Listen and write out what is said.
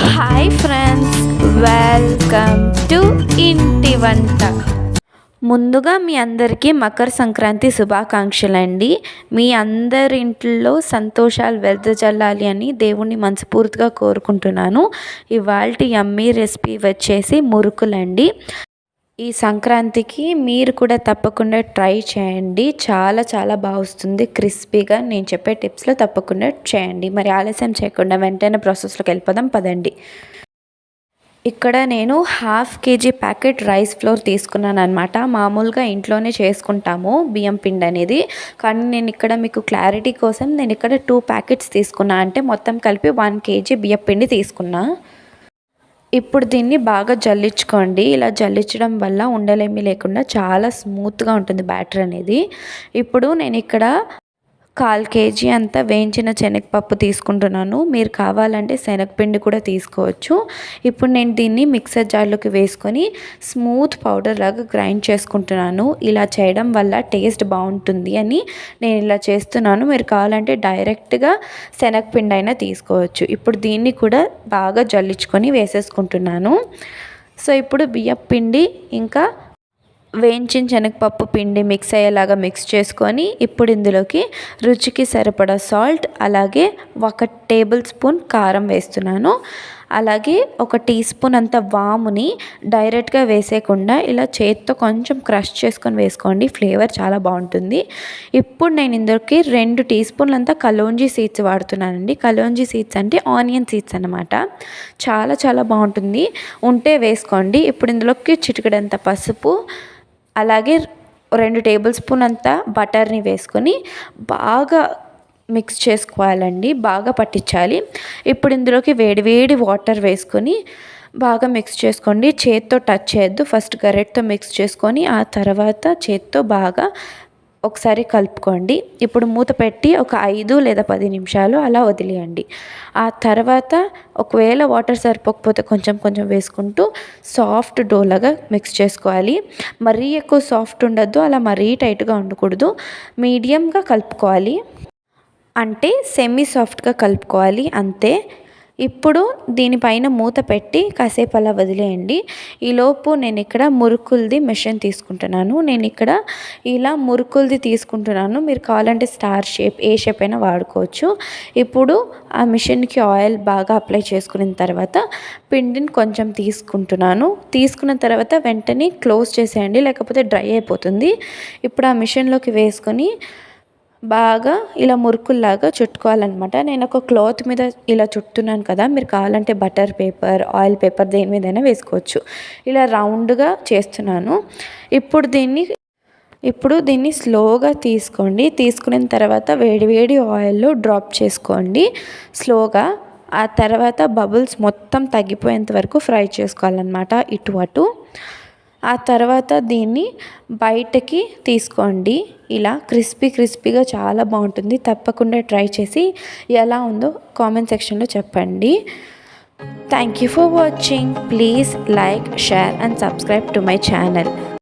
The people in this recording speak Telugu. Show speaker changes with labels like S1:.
S1: హాయ్ ఫ్రెండ్స్, వెల్కమ్ టు ఇంటి వంట. ముందుగా మీ అందరికీ మకర సంక్రాంతి శుభాకాంక్షలండి. మీ అందరి ఇంట్లో సంతోషాలు వెదజల్లాలి అని దేవుణ్ణి మనస్ఫూర్తిగా కోరుకుంటున్నాను. ఇవాల్టి యమ్మీ రెసిపీ వచ్చేసి మురుకులండి. ఈ సంక్రాంతికి మీరు కూడా తప్పకుండా ట్రై చేయండి. చాలా చాలా బాగా వస్తుంది క్రిస్పీగా. నేను చెప్పే టిప్స్లో తప్పకుండా చేయండి. మరి ఆలస్యం చేయకుండా వెంటనే ప్రాసెస్లోకి వెళ్ళిపోదాం పదండి. ఇక్కడ నేను 1/2 kg ప్యాకెట్ రైస్ ఫ్లోర్ తీసుకున్నాను అనమాట. మామూలుగా ఇంట్లోనే చేసుకుంటాము బియ్యం పిండి అనేది. కానీ నేను ఇక్కడ మీకు క్లారిటీ కోసం నేను ఇక్కడ 2 ప్యాకెట్స్ తీసుకున్నా. అంటే మొత్తం కలిపి 1 kg బియ్యం పిండి తీసుకున్నా. ఇప్పుడు దీన్ని బాగా జల్లించుకోండి. ఇలా జల్లించడం వల్ల ఉండలేమి లేకుండా చాలా స్మూత్గా ఉంటుంది బ్యాటర్ అనేది. ఇప్పుడు నేను ఇక్కడ 1/4 kg అంతా వేయించిన శనగపప్పు తీసుకుంటున్నాను. మీరు కావాలంటే శనగపిండి కూడా తీసుకోవచ్చు. ఇప్పుడు నేను దీన్ని మిక్సర్ జార్లోకి వేసుకొని స్మూత్ పౌడర్ లాగా గ్రైండ్ చేసుకుంటున్నాను. ఇలా చేయడం వల్ల టేస్ట్ బాగుంటుంది అని నేను ఇలా చేస్తున్నాను. మీరు కావాలంటే డైరెక్ట్గా శనగపిండి అయినా తీసుకోవచ్చు. ఇప్పుడు దీన్ని కూడా బాగా జల్లించుకొని వేసేసుకుంటున్నాను. సో ఇప్పుడు బియ్యం పిండి ఇంకా వేయించిన శనగపప్పు పిండి మిక్స్ అయ్యేలాగా మిక్స్ చేసుకొని ఇప్పుడు ఇందులోకి రుచికి సరిపడా సాల్ట్, అలాగే 1 టేబుల్ స్పూన్ కారం వేస్తున్నాను. అలాగే 1 టీ స్పూన్ అంత వాముని డైరెక్ట్గా వేసేయకుండా ఇలా చేత్తో కొంచెం క్రష్ చేసుకొని వేసుకోండి. ఫ్లేవర్ చాలా బాగుంటుంది. ఇప్పుడు నేను ఇందులోకి 2 టీ స్పూన్లు అంతా కలోంజీ సీడ్స్ వాడుతున్నానండి. కలోంజీ సీడ్స్ అంటే ఆనియన్ సీడ్స్ అన్నమాట. చాలా చాలా బాగుంటుంది. ఉంటే వేసుకోండి. ఇప్పుడు ఇందులోకి చిటికెడంత పసుపు, అలాగే 2 టేబుల్ స్పూన్ అంతా బటర్ని వేసుకొని బాగా మిక్స్ చేసుకోవాలండి. బాగా పట్టించాలి. ఇప్పుడు ఇందులోకి వేడి వాటర్ వేసుకొని బాగా మిక్స్ చేసుకోండి. చేత్తో టచ్ చేయొద్దు. ఫస్ట్ గరెట్తో మిక్స్ చేసుకొని ఆ తర్వాత చేత్తో బాగా ఒకసారి కలుపుకోండి. ఇప్పుడు మూత పెట్టి ఒక 5 లేదా 10 నిమిషాలు అలా వదిలేయండి. ఆ తర్వాత ఒకవేళ వాటర్ సరిపోకపోతే కొంచెం వేసుకుంటూ సాఫ్ట్ డోలాగా మిక్స్ చేసుకోవాలి. మరీ ఎక్కువ సాఫ్ట్ ఉండద్దు, అలా మరీ టైట్గా ఉండకూడదు. మీడియంగా కలుపుకోవాలి. అంటే సెమీ సాఫ్ట్గా కలుపుకోవాలి అంతే. ఇప్పుడు దీనిపైన మూత పెట్టి కాసేపు అలా వదిలేయండి. ఈలోపు నేను ఇక్కడ మురుకులది మిషన్ తీసుకుంటున్నాను. నేను ఇక్కడ ఇలా మురుకులది తీసుకుంటున్నాను. మీరు కావాలంటే స్టార్ షేప్, ఏ షేప్ అయినా వాడుకోవచ్చు. ఇప్పుడు ఆ మిషన్కి ఆయిల్ బాగా అప్లై చేసుకున్న తర్వాత పిండిని కొంచెం తీసుకుంటున్నాను. తీసుకున్న తర్వాత వెంటనే క్లోజ్ చేసేయండి, లేకపోతే డ్రై అయిపోతుంది. ఇప్పుడు ఆ మిషన్లోకి వేసుకొని బాగా ఇలా మురుకుల్లాగా చుట్టుకోవాలన్నమాట. నేను ఒక క్లాత్ మీద ఇలా చుట్టున్నాను కదా, మీరు కావాలంటే బటర్ పేపర్, ఆయిల్ పేపర్ దేని మీదైనా వేసుకోవచ్చు. ఇలా రౌండ్గా చేస్తున్నాను. ఇప్పుడు దీన్ని స్లోగా తీసుకోండి. తీసుకున్న తర్వాత వేడి ఆయిల్లో డ్రాప్ చేసుకోండి స్లోగా. ఆ తర్వాత బబుల్స్ మొత్తం తగ్గిపోయేంత వరకు ఫ్రై చేసుకోవాలన్నమాట, ఇటు అటు. ఆ తర్వాత దీన్ని బయటకి తీసుకోండి. ఇలా క్రిస్పీగా చాలా బాగుంటుంది. తప్పకుండా ట్రై చేసి ఎలా ఉందో కామెంట్ సెక్షన్లో చెప్పండి. Thank you for watching. Please like, share and subscribe to my channel.